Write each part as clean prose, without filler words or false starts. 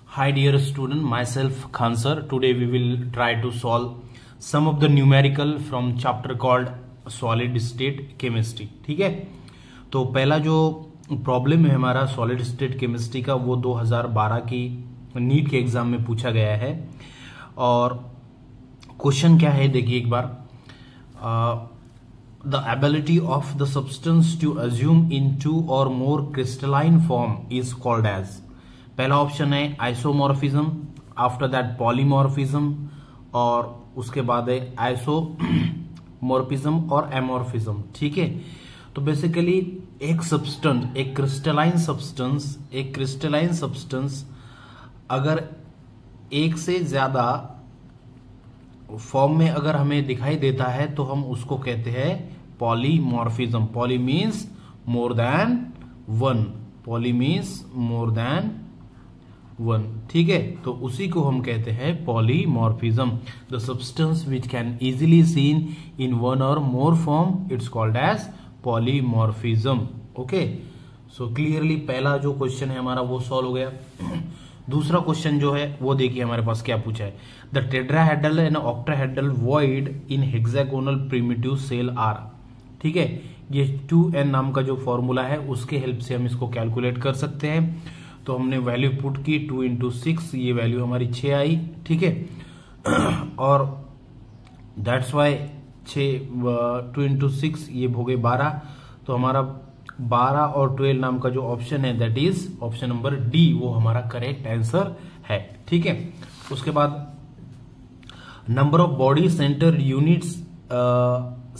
Hi dear student, myself Khan sir. Today we will try to solve some of the numerical from chapter called solid state chemistry. ठीक है, तो पहला जो problem है हमारा solid state chemistry का वो 2012 की नीट के एग्जाम में पूछा गया है। और क्वेश्चन क्या है देखिए एक बार, the ability of the substance to assume in 2 or more crystalline form is called as. पहला ऑप्शन है आइसोमॉर्फिज्म, आफ्टर दैट पॉलीमॉर्फिज्म, और उसके बाद है आइसोमॉर्फिज्म और एमॉर्फिज्म। ठीक है, तो बेसिकली एक सब्सटेंस, एक क्रिस्टलाइन सब्सटेंस अगर एक से ज्यादा फॉर्म में अगर हमें दिखाई देता है तो हम उसको कहते हैं polymorphism. Poly means more than one, poly means more than one. ठीक है, तो उसी को हम कहते हैं polymorphism. The substance which can easily seen in 1 or more form, it's called as polymorphism. Okay, so clearly पहला जो क्वेश्चन है हमारा वो सॉल्व हो गया। दूसरा क्वेश्चन जो है वो देखिए हमारे पास क्या पूछा है, the tetrahedral and octahedral void in hexagonal primitive cell are. ठीक है, ये 2n नाम का जो फॉर्मूला है उसके हेल्प से हम इसको कैलकुलेट कर सकते हैं। तो हमने वैल्यू पुट की 2 × 6, ये वैल्यू हमारी 6 आई। ठीक है, और दैट्स वाई 2 × 6 ये हो गए 12। तो हमारा 12 और 12 नाम का जो ऑप्शन है that is option number D, वो हमारा करेक्ट आंसर है। ठीक है, उसके बाद number of body center units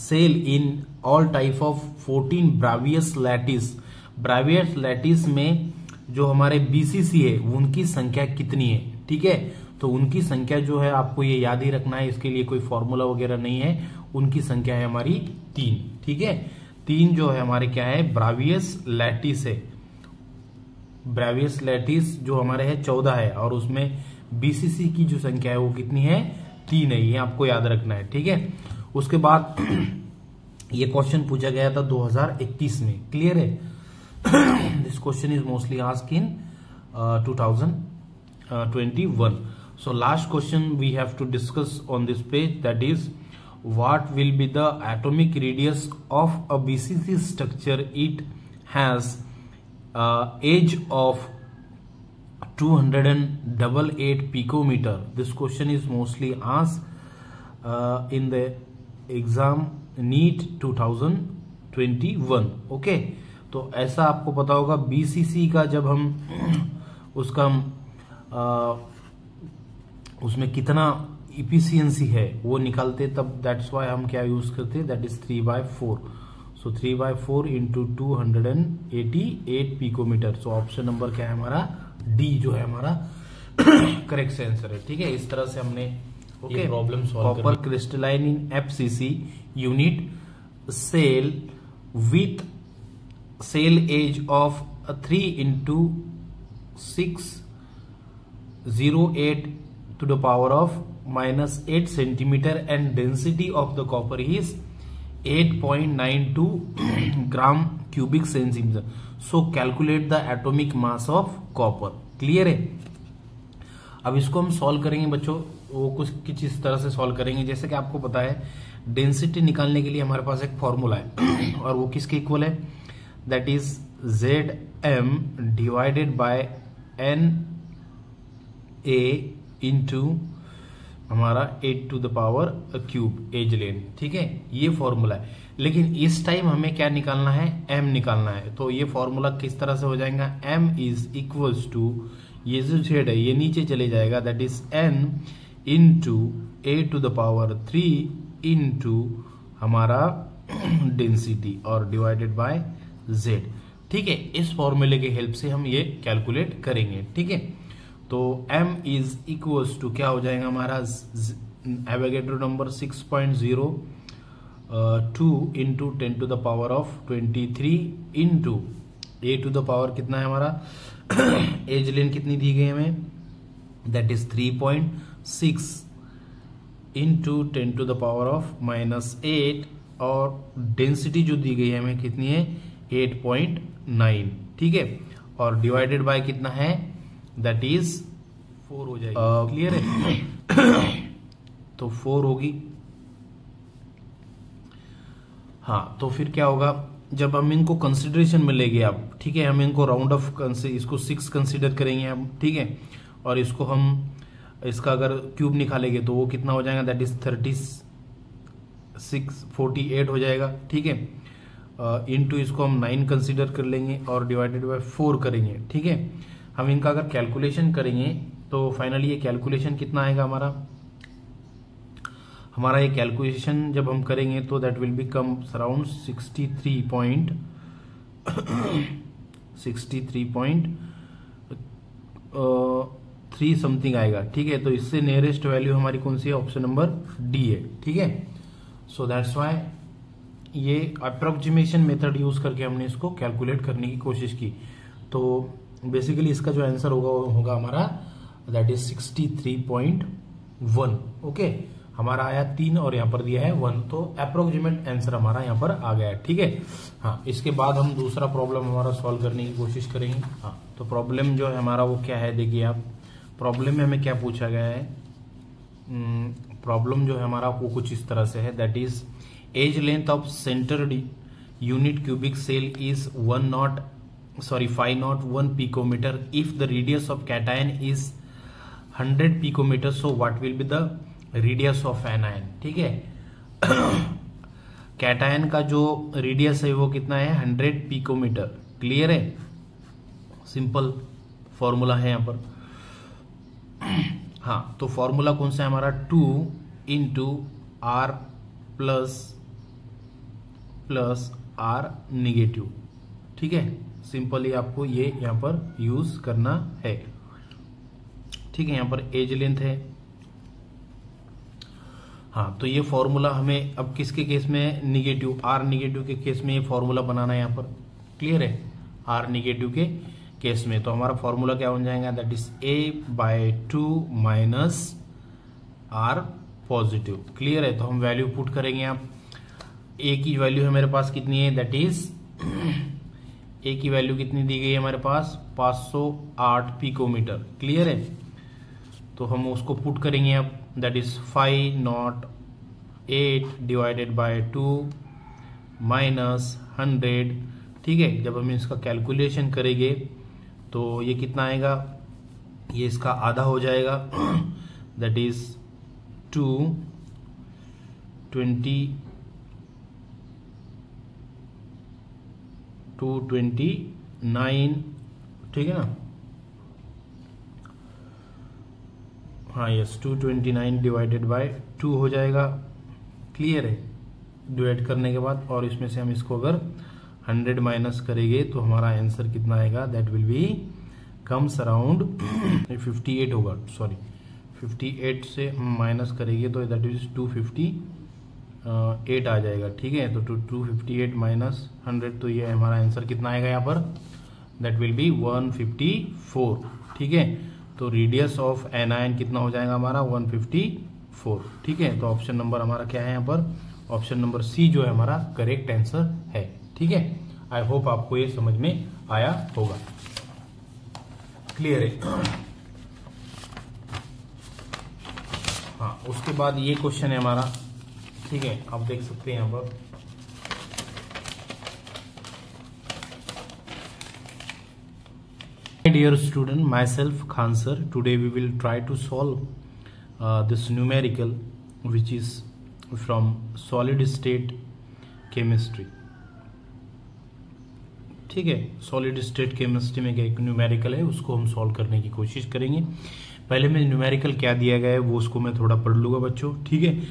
cell in all type of 14 Bravais lattice. Bravais lattice में जो हमारे बीसीसी है उनकी संख्या कितनी है। ठीक है, तो उनकी संख्या जो है आपको ये याद ही रखना है, इसके लिए कोई फॉर्मूला वगैरह नहीं है। उनकी संख्या है हमारी 3। ठीक है, 3 जो है हमारे क्या है, ब्रावियस लैटिस है। ब्रावियस लैटिस जो हमारे है 14 है, और उसमें बीसीसी की जो संख्या है वो कितनी है, 3 है। ये आपको याद रखना है। ठीक है, उसके बाद ये क्वेश्चन पूछा गया था 2021 में। क्लियर है, this question is mostly asked in 2021. So last question we have to discuss on this page, that is what will be the atomic radius of a BCC structure. It has age of 288 picometer. This question is mostly asked in the exam NEET 2021. Okay, तो ऐसा आपको पता होगा BCC का जब हम उसका उसमें कितना इफिशियंसी है वो निकालते, तब दैट्स वाई हम क्या यूज करते हैं, that is 3/4। So 3/4 into 288 picometre. So option number क्या है हमारा, डी जो है हमारा करेक्ट आंसर है। ठीक है, इस तरह से हमने ओके प्रॉब्लम सॉल्व कर। Copper crystalline in FCC unit cell with cell edge of 3 × 608 to the power of -8 centimeter and density of the copper is 8.92 gram cubic centimeter. So calculate the atomic mass of copper. Clear है। अब इसको हम solve करेंगे बच्चों, वो कुछ इस तरह से सॉल्व करेंगे। जैसे कि आपको पता है डेंसिटी निकालने के लिए हमारे पास एक फॉर्मूला है और वो किसके इक्वल है, that is Zm divided by Na into हमारा 8 to the power cube edge length. ठीक है, ये फॉर्मूला है। लेकिन इस टाइम हमें क्या निकालना है, m निकालना है। तो ये फॉर्मूला किस तरह से हो जाएगा, m इज इक्वल्स टू, ये जो z है ये नीचे चले जाएगा, that is n into 8 to the power 3 into हमारा डेंसिटी और डिवाइडेड बाय z। ठीक है, इस फॉर्मूले के हेल्प से हम ये कैलकुलेट करेंगे। ठीक है, तो m इज इक्वल्स टू क्या हो जाएगा हमारा, Avogadro number 6.02 into 10 to the power of 23 into a to the power कितना है हमारा एज लेन कितनी दी गई हमें, that is 3.6 into 10 to the power of -8 और डेंसिटी जो दी गई है हमें कितनी है 8.9, ठीक है, और डिवाइडेड बाय कितना है दैट इज 4 हो जाएगी। क्लियर है? तो 4 होगी। हाँ, तो फिर क्या होगा जब हम इनको कंसिडरेशन में लेंगे अब, ठीक है, हम इनको राउंड ऑफ इसको 6 कंसिडर करेंगे हम, ठीक है, और इसको हम इसका अगर क्यूब निकालेंगे तो वो कितना हो जाएगा दैट इज 48 हो जाएगा, ठीक है, इनटू इसको हम 9 कंसिडर कर लेंगे और डिवाइडेड बाय 4 करेंगे, ठीक है। हम इनका अगर कैलकुलेशन करेंगे तो फाइनली ये कैलकुलेशन कितना आएगा हमारा ये कैलकुलेशन जब हम करेंगे तो that will be come around 63.3 something आएगा, ठीक है। तो इससे नियरेस्ट वैल्यू हमारी कौन सी है, ऑप्शन नंबर डी है, ठीक है। सो दैट्स व्हाई ये अप्रोक्सीमेशन मेथड यूज करके हमने इसको कैलकुलेट करने की कोशिश की। तो बेसिकली इसका जो आंसर होगा हमारा दैट इज 63.1। ओके, हमारा आया 3 और यहाँ पर दिया है 1, तो अप्रोक्सीमेट आंसर हमारा यहाँ पर आ गया है, ठीक है। हाँ, इसके बाद हम दूसरा प्रॉब्लम हमारा सॉल्व करने की कोशिश करेंगे। हाँ, तो प्रॉब्लम जो है हमारा वो क्या है, देखिए आप, प्रॉब्लम में हमें क्या पूछा गया है। प्रॉब्लम जो है हमारा वो कुछ इस तरह से है, that is edge length of centred unit cubic cell is 501 picometre if the radius of cation is 100 picometre, so what will be the radius of anion, ठीक है। कैटायन का जो रेडियस है वो कितना है 100 पिकोमीटर। क्लियर है? सिंपल फॉर्मूला है यहाँ पर। हाँ, तो फॉर्मूला कौन सा है हमारा, 2 into r plus r negative, ठीक है। सिंपली आपको ये यहाँ पर यूज करना है, ठीक है। यहाँ पर एज लेंथ है। हाँ, तो ये फॉर्मूला हमें अब किसके केस में, निगेटिव, आर निगेटिव के केस में ये फॉर्मूला बनाना है यहाँ पर। क्लियर है? आर निगेटिव के केस में तो हमारा फॉर्मूला क्या बन जाएगा, that is a/2 minus r positive. Clear है? तो हम वैल्यू पुट करेंगे। आप ए की वैल्यू है मेरे पास कितनी है, दैट इज ए की वैल्यू कितनी दी गई है हमारे पास 508 पिकोमीटर। क्लियर है? तो हम उसको पुट करेंगे अब, that is 508 divided by 2 minus 100, ठीक है। जब हम इसका कैलकुलेशन करेंगे तो ये कितना आएगा, ये इसका आधा हो जाएगा, दैट इज 229, ठीक है ना। हाँ, यस, 229 डिवाइडेड बाय 2 हो जाएगा। क्लियर है? डिवाइड करने के बाद और इसमें से हम इसको अगर 100 माइनस करेंगे तो हमारा आंसर कितना आएगा, that will be comes around 58 होगा, सॉरी 58 से हम माइनस करेंगे तो दैट इज 258 आ जाएगा, ठीक है। तो 258 माइनस 100, तो ये हमारा आंसर कितना आएगा यहाँ पर, दैट विल बी 154, ठीक है। तो रेडियस ऑफ एनायन कितना हो जाएगा हमारा 154, ठीक है। तो ऑप्शन नंबर हमारा क्या है यहाँ पर, ऑप्शन नंबर सी जो है हमारा करेक्ट आंसर है, ठीक है। आई होप आपको ये समझ में आया होगा। क्लियर है? हाँ, उसके बाद ये क्वेश्चन है हमारा, ठीक है, आप देख सकते हैं यहाँ पर। Dear student, myself Khan sir, today we will try to solve this numerical which is from solid state chemistry, ठीक है। सॉलिड स्टेट केमिस्ट्री में एक न्यूमेरिकल है, उसको हम सॉल्व करने की कोशिश करेंगे। पहले में न्यूमेरिकल क्या दिया गया है वो उसको मैं थोड़ा पढ़ लूंगा बच्चों, ठीक है।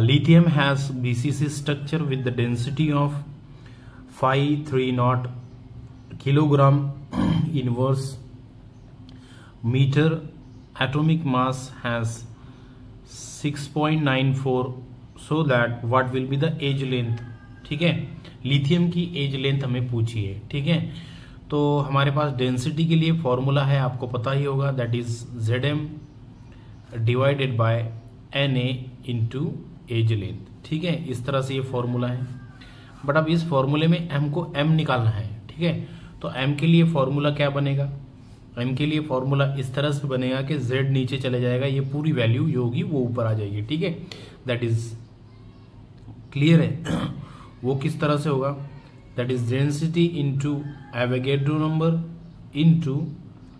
Lithium has BCC structure with the density of 530 kilogram inverse metre, atomic mass has 6.94, so that what will be the edge length, ठीक है। लिथियम की एज लेंथ हमें पूछी है, ठीक है। तो हमारे पास डेंसिटी के लिए फॉर्मूला है, आपको पता ही होगा, that is Zm divided by Na into edge length, ठीक है। इस तरह से ये फॉर्मूला है। बट अब इस फॉर्मूले में m को m निकालना है, ठीक है। तो m के लिए फॉर्मूला क्या बनेगा, m के लिए फॉर्मूला इस तरह से बनेगा कि z नीचे चले जाएगा, ये पूरी वैल्यू जो होगी वो ऊपर आ जाएगी, ठीक है। दैट इज क्लियर है। वो किस तरह से होगा, that is density into Avogadro number into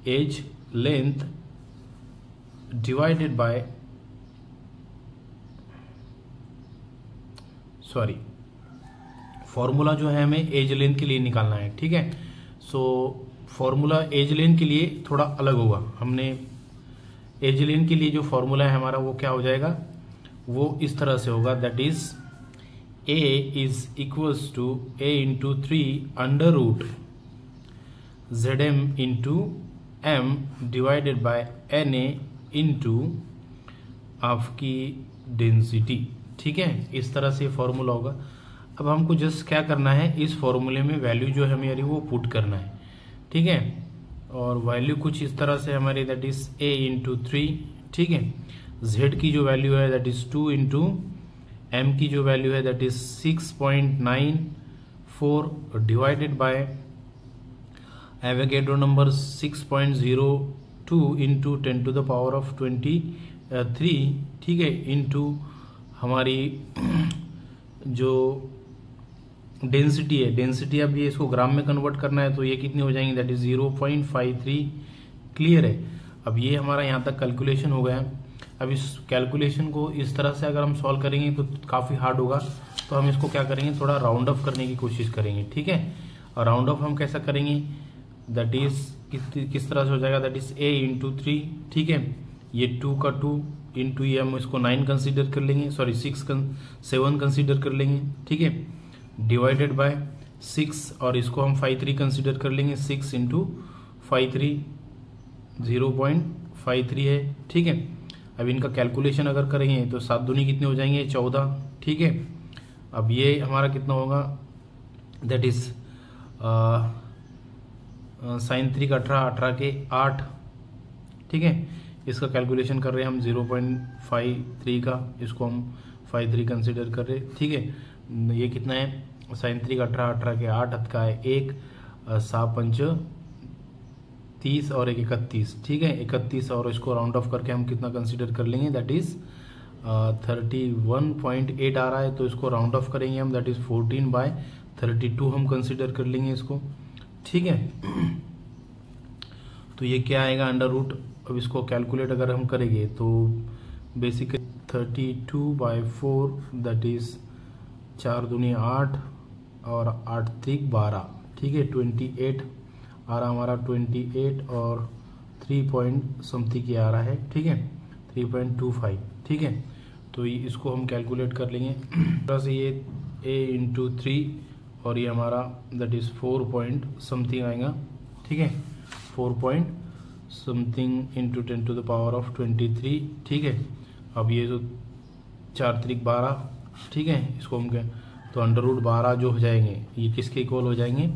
edge length divided by, sorry, formula जो है हमें एज लेंथ के लिए निकालना है, ठीक है। सो फॉर्मूला एज लेंथ के लिए थोड़ा अलग होगा। हमने एज लेंथ के लिए जो फॉर्मूला है हमारा वो क्या हो जाएगा, वो इस तरह से होगा, that is a is equals to a into 3 under root zm into m divided by na into आपकी डेंसिटी, ठीक है। इस तरह से फॉर्मूला होगा। अब हमको जस्ट क्या करना है, इस फॉर्मूले में वैल्यू जो है हमारी वो पुट करना है, ठीक है। और वैल्यू कुछ इस तरह से हमारी, दैट इज a इंटू 3, ठीक है। z की जो वैल्यू है दैट इज 2 इंटू m की जो वैल्यू है that is 6.94 divided by Avogadro number 6.02 into 10 to the power of 23, ठीक है, इंटू हमारी जो डेंसिटी है, डेंसिटी अब ये इसको ग्राम में कन्वर्ट करना है तो ये कितनी हो जाएंगी, दैट इज 0.53। क्लियर है। अब ये हमारा यहाँ तक कैलकुलेशन हो गया। अब इस कैलकुलेशन को इस तरह से अगर हम सॉल्व करेंगे तो काफ़ी हार्ड होगा, तो हम इसको क्या करेंगे, थोड़ा राउंड ऑफ करने की कोशिश करेंगे, ठीक है। और राउंड ऑफ हम कैसा करेंगे, दैट इज किस तरह से हो जाएगा, दैट इज a इंटू 3, ठीक है। ये 2 का 2 इंटू ये हम इसको 9 कंसीडर कर लेंगे, सॉरी 7 कंसीडर कर लेंगे, ठीक है, डिवाइडेड बाय 6 और इसको हम 5 कंसीडर कर लेंगे, 6 इंटू 5 0.53 है, ठीक है। अब इनका कैलकुलेशन अगर करेंगे तो 7 दूनी कितने हो जाएंगे, 14, ठीक है। अब ये हमारा कितना होगा, दैट इज साइन 3 का 18 के 8, ठीक है। इसका कैलकुलेशन कर रहे हैं हम 0.53 का, इसको हम 53 कंसिडर कर रहे, ठीक है। ये कितना है, साइन 3 का 18 के 8 हद का है 1, 7 पंच 30 और 1 31, ठीक है, 31। और इसको राउंड ऑफ करके हम कितना कंसिडर कर लेंगे, दैट इज 31.8 आ रहा है, तो इसको राउंड ऑफ करेंगे हम, दैट इज 14/32 हम कंसिडर कर लेंगे इसको, ठीक है। तो ये क्या आएगा, अंडर रूट। अब इसको कैलकुलेट अगर हम करेंगे तो बेसिकली 32/4 दैट इज 4 दूनी 8 और 8 3 12, ठीक है, 28 आ रहा हमारा, 28 और 3 पॉइंट समथिंग आ रहा है, ठीक है, 3.25, ठीक है। तो इसको हम कैलकुलेट कर लेंगे तरह से, ये a इंटू 3 और ये हमारा दैट इज 4 पॉइंट समथिंग आएगा, ठीक है, 4 point something into 10 to the power of 23, ठीक है। अब ये जो 4 3 12, ठीक है, इसको हम क्या, तो अंडर रूट 12 जो हो जाएंगे ये किसके इक्वल हो जाएंगे,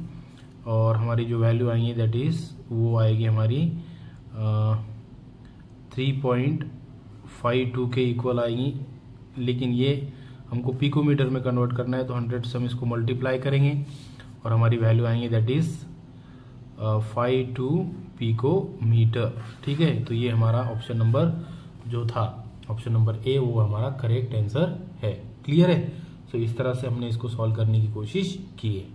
और हमारी जो वैल्यू आएंगी दैट इज वो आएगी हमारी 3.52 के इक्वल आएंगी। लेकिन ये हमको पिकोमीटर में कन्वर्ट करना है, तो 100 से हम इसको मल्टीप्लाई करेंगे और हमारी वैल्यू आएंगी दैट इज 52 पिकोमीटर, ठीक है। तो ये हमारा ऑप्शन नंबर जो था, ऑप्शन नंबर ए, वो हमारा करेक्ट आंसर है। क्लियर है। तो इस तरह से हमने इसको सॉल्व करने की कोशिश की है।